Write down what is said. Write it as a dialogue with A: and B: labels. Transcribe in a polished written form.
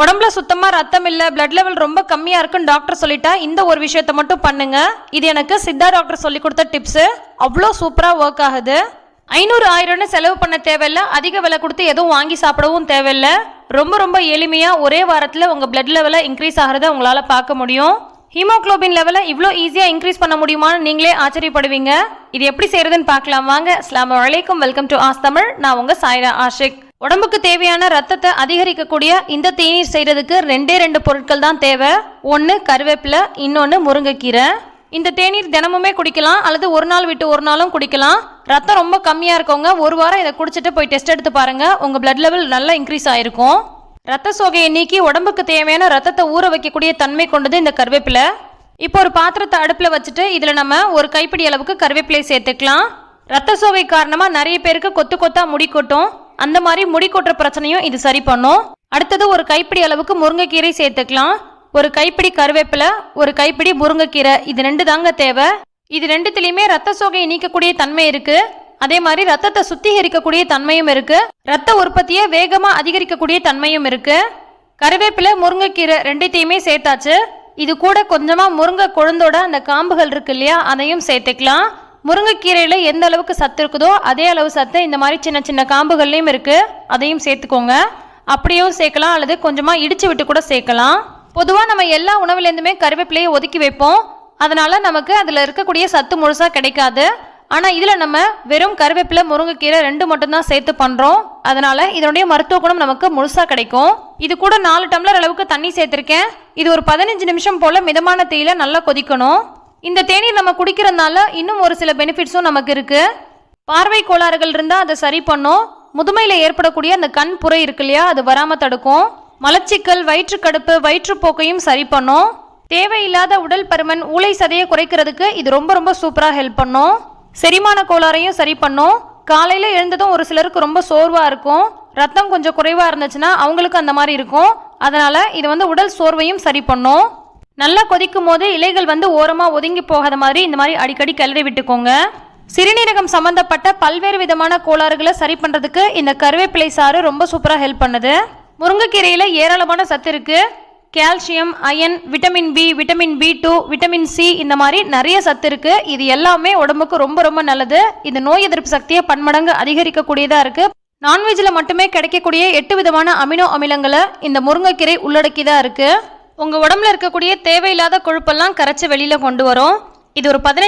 A: உடம்புல சுத்தமா ரத்தம் இல்ல, பிளட் லெவல் ரொம்ப கம்மியா இருக்குன்னு டாக்டர் சொல்லிட்டா இந்த ஒரு விஷயத்த மட்டும் பண்ணுங்க. இது எனக்கு சித்தா டாக்டர் சொல்லி கொடுத்த டிப்ஸ். அவ்வளோ சூப்பரா ஒர்க் ஆகுது. 500 1000 செலவு பண்ண தேவையில்ல, அதிக விலை கொடுத்து எதுவும் வாங்கி சாப்பிடவும் தேவையில்ல. ரொம்ப ரொம்ப எளிமையா ஒரே வாரத்தில் உங்க பிளட் லெவலை இன்க்ரீஸ் ஆகிறத உங்களால பார்க்க முடியும். ஹீமோகுளோபின் லெவலை இவ்வளோ ஈஸியாக இன்க்ரீஸ் பண்ண முடியுமான்னு நீங்களே ஆச்சரியப்படுவீங்க. இது எப்படி செய்யறதுன்னு பார்க்கலாம் வாங்க. அஸ்ஸலாமு அலைக்கும், வெல்கம் டு ஆஸ் தமிழ். நான் உங்க சாய்ரா ஆஷிக். உடம்புக்கு தேவையான ரத்தத்தை அதிகரிக்கக்கூடிய இந்த தேநீர் செய்யறதுக்கு 2 பொருட்கள் தான் தேவை. ஒன்று கருவேப்பிலை, இன்னொன்று முருங்கைக்கீரை. இந்த தேநீர் தினமுமே குடிக்கலாம் அல்லது ஒரு நாள் விட்டு ஒரு நாளும் குடிக்கலாம். ரத்தம் ரொம்ப கம்மியாக இருக்கவங்க ஒரு வாரம் இதை குடிச்சிட்டு போய் டெஸ்ட் எடுத்து பாருங்க, உங்க பிளட் லெவல் நல்லா இன்க்ரீஸ் ஆயிருக்கும். ரத்த சோகையை நீக்கி உடம்புக்கு தேவையான ரத்தத்தை ஊற வைக்கக்கூடிய தன்மை கொண்டது இந்த கருவேப்பிலை. இப்போ ஒரு பாத்திரத்தை அடுப்பில் வச்சுட்டு இதில் நம்ம ஒரு கைப்பிடி அளவுக்கு கருவேப்பிலை சேர்த்துக்கலாம். ரத்த சோகை காரணமாக நிறைய பேருக்கு கொத்து கொத்தா முடி கொட்டும். அந்த மாதிரி முடி கொட்டுற பிரச்சனையும் இது சரி பண்ணும். அடுத்தது ஒரு கைப்பிடி அளவுக்கு முருங்கைக்கீரை சேர்த்துக்கலாம். ஒரு கைப்பிடி கருவேப்பிலை, ஒரு கைப்பிடி முருங்கைக்கீரை, இது 2 தாங்க தேவை. இது 2த்துலையுமே ரத்த சோகையை நீக்கக்கூடிய தன்மை இருக்கு. அதே மாதிரி ரத்தத்தை சுத்திகரிக்கக்கூடிய தன்மையும் இருக்கு. ரத்த உற்பத்தியை வேகமா அதிகரிக்கக்கூடிய தன்மையும் இருக்கு. கருவேப்பிலை முருங்கைக்கீரை 2த்தையுமே சேர்த்தாச்சு. இது கூட கொஞ்சமா முருங்கை கொழுந்தோட அந்த காம்புகள் இருக்கு இல்லையா, அதையும் சேர்த்துக்கலாம். முருங்கைக்கீரையில எந்த அளவுக்கு சத்து இருக்குதோ அதே அளவு சத்து இந்த மாதிரி சின்ன சின்ன காம்புகள்லையும் இருக்கு, அதையும் சேர்த்துக்கோங்க. அப்படியும் சேர்க்கலாம் அல்லது கொஞ்சமா இடிச்சு விட்டு கூட சேர்க்கலாம். பொதுவாக நம்ம எல்லா உணவுலேருந்துமே கருவேப்பிலையை ஒதுக்கி வைப்போம். அதனால நமக்கு அதில் இருக்கக்கூடிய சத்து முழுசாக கிடைக்காது. ஆனால் இதில் நம்ம வெறும் கருவேப்பிலை முருங்கைக்கீரை 2 மட்டும்தான் சேர்த்து பண்ணுறோம். அதனால இதனுடைய மருத்துவ குணம் நமக்கு முழுசாக கிடைக்கும். இது கூட 4 டம்ளர் அளவுக்கு தண்ணி சேர்த்துருக்கேன். இது ஒரு 15 நிமிஷம் போல் மிதமான தீயில நல்லா கொதிக்கணும். இந்த தேநீர் நம்ம குடிக்கிறதுனால இன்னும் ஒரு சில பெனிஃபிட்ஸும் நமக்கு இருக்கு. பார்வை கோளாறுகள் இருந்தால் அதை சரி பண்ணும். முதுமையில் ஏற்படக்கூடிய அந்த கண் புரை இருக்கு இல்லையா, அது வராமல் தடுக்கும். மலச்சிக்கல், வயிற்றுக்கடுப்பு, வயிற்றுப்போக்கையும் சரி பண்ணும். தேவையில்லாத உடல் பருமன், ஊளை சதையை குறைக்கிறதுக்கு இது ரொம்ப ரொம்ப சூப்பராக ஹெல்ப் பண்ணும். செரிமான கோளாறையும் சரி பண்ணும். காலையில் எழுந்ததும் ஒரு சிலருக்கு ரொம்ப சோர்வாக இருக்கும். ரத்தம் கொஞ்சம் குறைவாக இருந்துச்சுன்னா அவங்களுக்கு அந்த மாதிரி இருக்கும். அதனால இது உடல் சோர்வையும் சரி பண்ணும். நல்லா கொதிக்கும் போது இலைகள் ஓரமாக ஒதுங்கி போகாத மாதிரி இந்த மாதிரி அடிக்கடி கிளறி விட்டுக்கோங்க. சிறுநீரகம் சம்பந்தப்பட்ட பல்வேறு விதமான கோளாறுகளை சரி பண்ணுறதுக்கு இந்த கருவேப்பிலை சாறு ரொம்ப சூப்பராக ஹெல்ப் பண்ணுது. முருங்கைக்கீரையில் ஏராளமான சத்து இருக்கு. Calcium, iron, vitamin B, vitamin B2, vitamin C, இந்த மாதிரி நிறைய சத்து இருக்கு. இது எல்லாமே உடம்புக்கு ரொம்ப ரொம்ப நல்லது. இது நோய் எதிர்ப்பு சக்தியை பன்மடங்கு அதிகரிக்கக்கூடியதா இருக்கு. நான்வெஜ்ல மட்டுமே கிடைக்கக்கூடிய 8 விதமான அமினோ அமிலங்களை இந்த முருங்கைக்கீரை உள்ளடக்கிதான் இருக்கு. உங்க உடம்புல இருக்கக்கூடிய தேவையில்லாத கொழுப்பெல்லாம் கரைச்சி வெளியில கொண்டு வரும். இது ஒரு 15